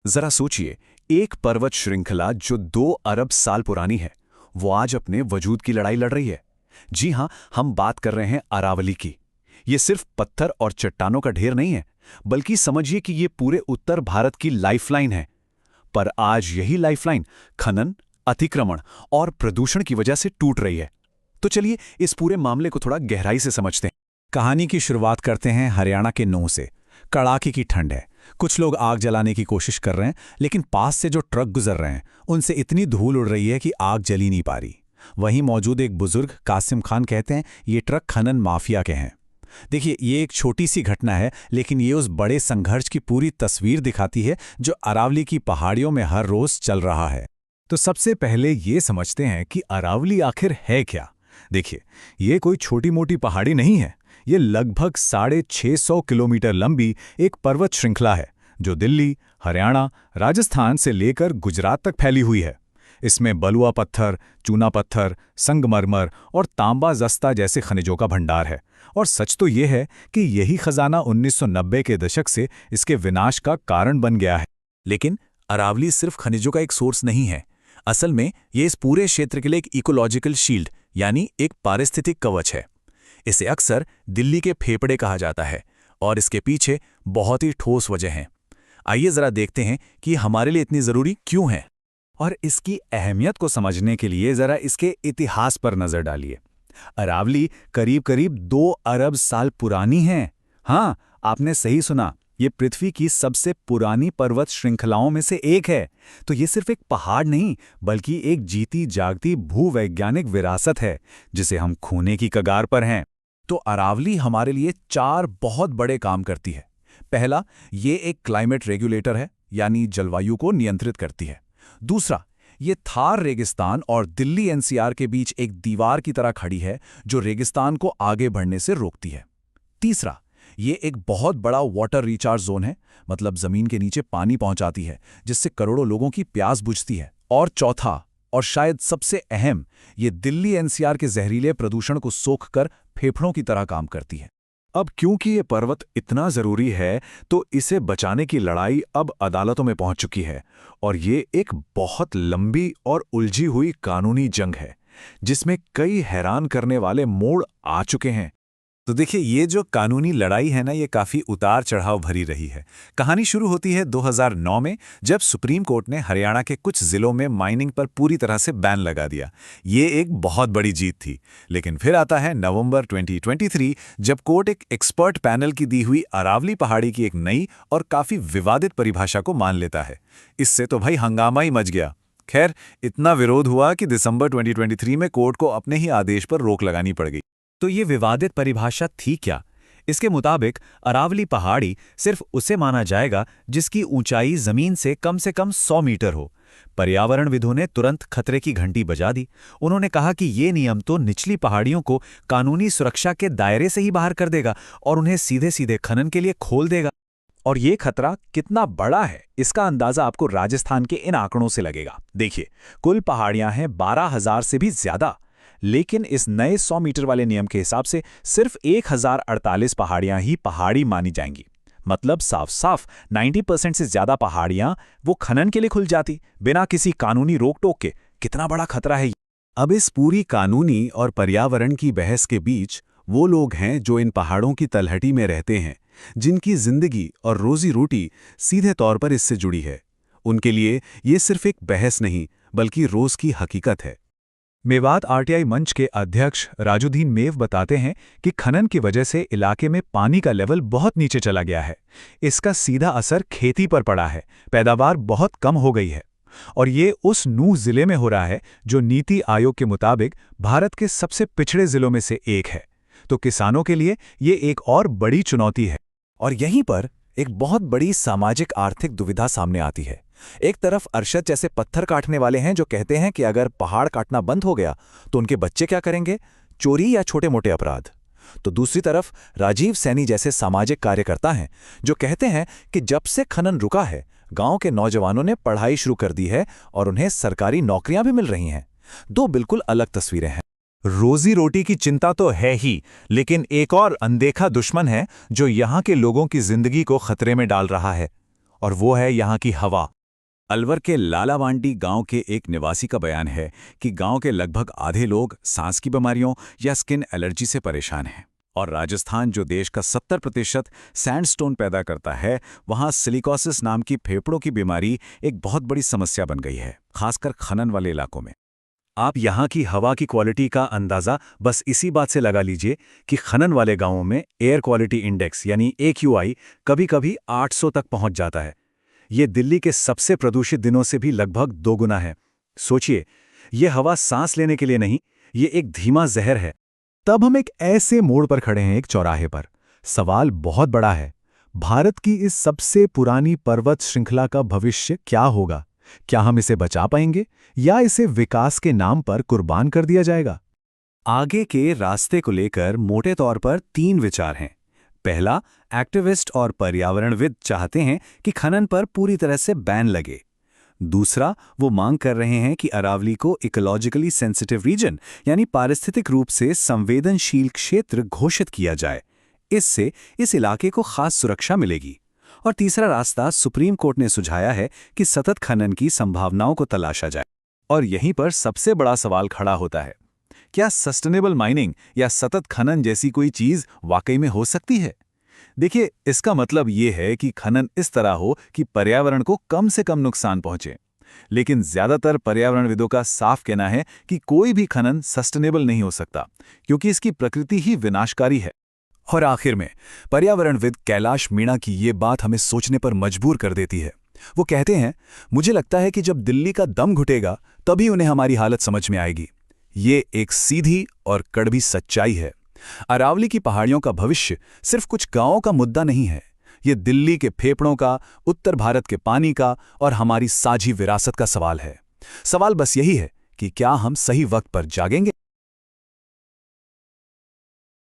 जरा सोचिए, एक पर्वत श्रृंखला जो 2 अरब साल पुरानी है, वो आज अपने वजूद की लड़ाई लड़ रही है। जी हां, हम बात कर रहे हैं अरावली की। ये सिर्फ पत्थर और चट्टानों का ढेर नहीं है, बल्कि समझिए कि ये पूरे उत्तर भारत की लाइफलाइन है। पर आज यही लाइफलाइन खनन, अतिक्रमण और प्रदूषण की वजह से टूट रही है। तो चलिए इस पूरे मामले को थोड़ा गहराई से समझते हैं। कहानी की शुरुआत करते हैं हरियाणा के नूह से। कड़ाके की ठंड है, कुछ लोग आग जलाने की कोशिश कर रहे हैं, लेकिन पास से जो ट्रक गुजर रहे हैं उनसे इतनी धूल उड़ रही है कि आग जल ही नहीं पा रही। वहीं मौजूद एक बुजुर्ग कासिम खान कहते हैं ये ट्रक खनन माफिया के हैं। देखिए, ये एक छोटी सी घटना है, लेकिन ये उस बड़े संघर्ष की पूरी तस्वीर दिखाती है जो अरावली की पहाड़ियों में हर रोज चल रहा है। तो सबसे पहले ये समझते हैं कि अरावली आखिर है क्या। देखिए, ये कोई छोटी मोटी पहाड़ी नहीं है। ये लगभग 650 किलोमीटर लंबी एक पर्वत श्रृंखला है जो दिल्ली, हरियाणा, राजस्थान से लेकर गुजरात तक फैली हुई है। इसमें बलुआ पत्थर, चूना पत्थर, संगमरमर और तांबा जस्ता जैसे खनिजों का भंडार है। और सच तो ये है कि यही खजाना 1990 के दशक से इसके विनाश का कारण बन गया है। लेकिन अरावली सिर्फ खनिजों का एक सोर्स नहीं है। असल में ये इस पूरे क्षेत्र के लिए एक इकोलॉजिकल शील्ड यानी एक पारिस्थितिक कवच है। इसे अक्सर दिल्ली के फेफड़े कहा जाता है और इसके पीछे बहुत ही ठोस वजह हैं। आइए जरा देखते हैं कि हमारे लिए इतनी जरूरी क्यों है। और इसकी अहमियत को समझने के लिए जरा इसके इतिहास पर नजर डालिए। अरावली करीब करीब 2 अरब साल पुरानी है। हाँ, आपने सही सुना, ये पृथ्वी की सबसे पुरानी पर्वत श्रृंखलाओं में से एक है। तो ये सिर्फ एक पहाड़ नहीं, बल्कि एक जीती जागती भूवैज्ञानिक विरासत है जिसे हम खोने की कगार पर हैं। तो अरावली हमारे लिए 4 बहुत बड़े काम करती है। पहला, ये एक क्लाइमेट रेगुलेटर है, यानी जलवायु को नियंत्रित करती है। दूसरा, ये थार रेगिस्तान और दिल्ली एनसीआर के बीच एक दीवार की तरह खड़ी है जो रेगिस्तान को आगे बढ़ने से रोकती है। तीसरा, ये एक बहुत बड़ा वाटर रिचार्ज जोन है, मतलब जमीन के नीचे पानी पहुंचाती है जिससे करोड़ों लोगों की प्यास बुझती है। और चौथा, और शायद सबसे अहम, ये दिल्ली एनसीआर के जहरीले प्रदूषण को सोखकर फेफड़ों की तरह काम करती है। अब क्योंकि ये पर्वत इतना जरूरी है, तो इसे बचाने की लड़ाई अब अदालतों में पहुंच चुकी है। और ये एक बहुत लंबी और उलझी हुई कानूनी जंग है जिसमें कई हैरान करने वाले मोड़ आ चुके हैं। तो देखिए, ये जो कानूनी लड़ाई है ना, ये काफ़ी उतार चढ़ाव भरी रही है। कहानी शुरू होती है 2009 में, जब सुप्रीम कोर्ट ने हरियाणा के कुछ जिलों में माइनिंग पर पूरी तरह से बैन लगा दिया। ये एक बहुत बड़ी जीत थी। लेकिन फिर आता है नवंबर 2023, जब कोर्ट एक एक्सपर्ट पैनल की दी हुई अरावली पहाड़ी की एक नई और काफ़ी विवादित परिभाषा को मान लेता है। इससे तो भाई हंगामा ही मच गया। खैर, इतना विरोध हुआ कि दिसंबर 2023 में कोर्ट को अपने ही आदेश पर रोक लगानी पड़ गई। तो ये विवादित परिभाषा थी क्या? इसके मुताबिक अरावली पहाड़ी सिर्फ उसे माना जाएगा जिसकी ऊंचाई जमीन से कम 100 मीटर हो। पर्यावरणविदों ने तुरंत खतरे की घंटी बजा दी। उन्होंने कहा कि ये नियम तो निचली पहाड़ियों को कानूनी सुरक्षा के दायरे से ही बाहर कर देगा और उन्हें सीधे सीधे खनन के लिए खोल देगा। और ये खतरा कितना बड़ा है, इसका अंदाजा आपको राजस्थान के इन आंकड़ों से लगेगा। देखिए, कुल पहाड़ियां हैं 12,000 से भी ज्यादा, लेकिन इस नए 100 मीटर वाले नियम के हिसाब से सिर्फ 1048 पहाड़ियां ही पहाड़ी मानी जाएंगी। मतलब साफ साफ 90% से ज्यादा पहाड़ियां वो खनन के लिए खुल जाती बिना किसी कानूनी रोक टोक के। कितना बड़ा खतरा है ये। अब इस पूरी कानूनी और पर्यावरण की बहस के बीच वो लोग हैं जो इन पहाड़ों की तलहटी में रहते हैं, जिनकी जिंदगी और रोजी रोटी सीधे तौर पर इससे जुड़ी है। उनके लिए ये सिर्फ एक बहस नहीं, बल्कि रोज की हकीकत है। मेवात आरटीआई मंच के अध्यक्ष राजुद्दीन मेव बताते हैं कि खनन की वजह से इलाके में पानी का लेवल बहुत नीचे चला गया है। इसका सीधा असर खेती पर पड़ा है, पैदावार बहुत कम हो गई है। और ये उस नूह जिले में हो रहा है जो नीति आयोग के मुताबिक भारत के सबसे पिछड़े जिलों में से एक है। तो किसानों के लिए ये एक और बड़ी चुनौती है। और यहीं पर एक बहुत बड़ी सामाजिक आर्थिक दुविधा सामने आती है। एक तरफ अरशद जैसे पत्थर काटने वाले हैं जो कहते हैं कि अगर पहाड़ काटना बंद हो गया तो उनके बच्चे क्या करेंगे, चोरी या छोटे मोटे अपराध। तो दूसरी तरफ राजीव सैनी जैसे सामाजिक कार्यकर्ता हैं जो कहते हैं कि जब से खनन रुका है, गांव के नौजवानों ने पढ़ाई शुरू कर दी है और उन्हें सरकारी नौकरियां भी मिल रही हैं। 2 बिल्कुल अलग तस्वीरें हैं। रोजी रोटी की चिंता तो है ही, लेकिन एक और अनदेखा दुश्मन है जो यहाँ के लोगों की जिंदगी को खतरे में डाल रहा है, और वो है यहाँ की हवा। अलवर के लालावांडी गांव के एक निवासी का बयान है कि गांव के लगभग आधे लोग सांस की बीमारियों या स्किन एलर्जी से परेशान हैं। और राजस्थान, जो देश का 70% सैंडस्टोन पैदा करता है, वहां सिलिकोसिस नाम की फेफड़ों की बीमारी एक बहुत बड़ी समस्या बन गई है, खासकर खनन वाले इलाकों में। आप यहाँ की हवा की क्वालिटी का अंदाज़ा बस इसी बात से लगा लीजिए कि खनन वाले गांवों में एयर क्वालिटी इंडेक्स यानी AQI कभी-कभी 800 तक पहुंच जाता है। ये दिल्ली के सबसे प्रदूषित दिनों से भी लगभग 2 गुना है। सोचिए, ये हवा सांस लेने के लिए नहीं, ये एक धीमा जहर है। तब हम एक ऐसे मोड़ पर खड़े हैं, एक चौराहे पर। सवाल बहुत बड़ा है। भारत की इस सबसे पुरानी पर्वत श्रृंखला का भविष्य क्या होगा? क्या हम इसे बचा पाएंगे या इसे विकास के नाम पर कुर्बान कर दिया जाएगा? आगे के रास्ते को लेकर मोटे तौर पर 3 विचार हैं। पहला, एक्टिविस्ट और पर्यावरणविद चाहते हैं कि खनन पर पूरी तरह से बैन लगे। दूसरा, वो मांग कर रहे हैं कि अरावली को इकोलॉजिकली सेंसिटिव रीजन यानी पारिस्थितिक रूप से संवेदनशील क्षेत्र घोषित किया जाए। इससे इस इलाके को खास सुरक्षा मिलेगी। और तीसरा रास्ता सुप्रीम कोर्ट ने सुझाया है कि सतत खनन की संभावनाओं को तलाशा जाए। और यहीं पर सबसे बड़ा सवाल खड़ा होता है, क्या सस्टेनेबल माइनिंग या सतत खनन जैसी कोई चीज वाकई में हो सकती है? देखिए, इसका मतलब ये है कि खनन इस तरह हो कि पर्यावरण को कम से कम नुकसान पहुंचे। लेकिन ज्यादातर पर्यावरणविदों का साफ कहना है कि कोई भी खनन सस्टेनेबल नहीं हो सकता, क्योंकि इसकी प्रकृति ही विनाशकारी है। और आखिर में पर्यावरणविद कैलाश मीणा की ये बात हमें सोचने पर मजबूर कर देती है। वो कहते हैं, मुझे लगता है कि जब दिल्ली का दम घुटेगा तभी उन्हें हमारी हालत समझ में आएगी। ये एक सीधी और कड़वी सच्चाई है। अरावली की पहाड़ियों का भविष्य सिर्फ कुछ गांवों का मुद्दा नहीं है। ये दिल्ली के फेफड़ों का, उत्तर भारत के पानी का और हमारी साझी विरासत का सवाल है। सवाल बस यही है कि क्या हम सही वक्त पर जागेंगे?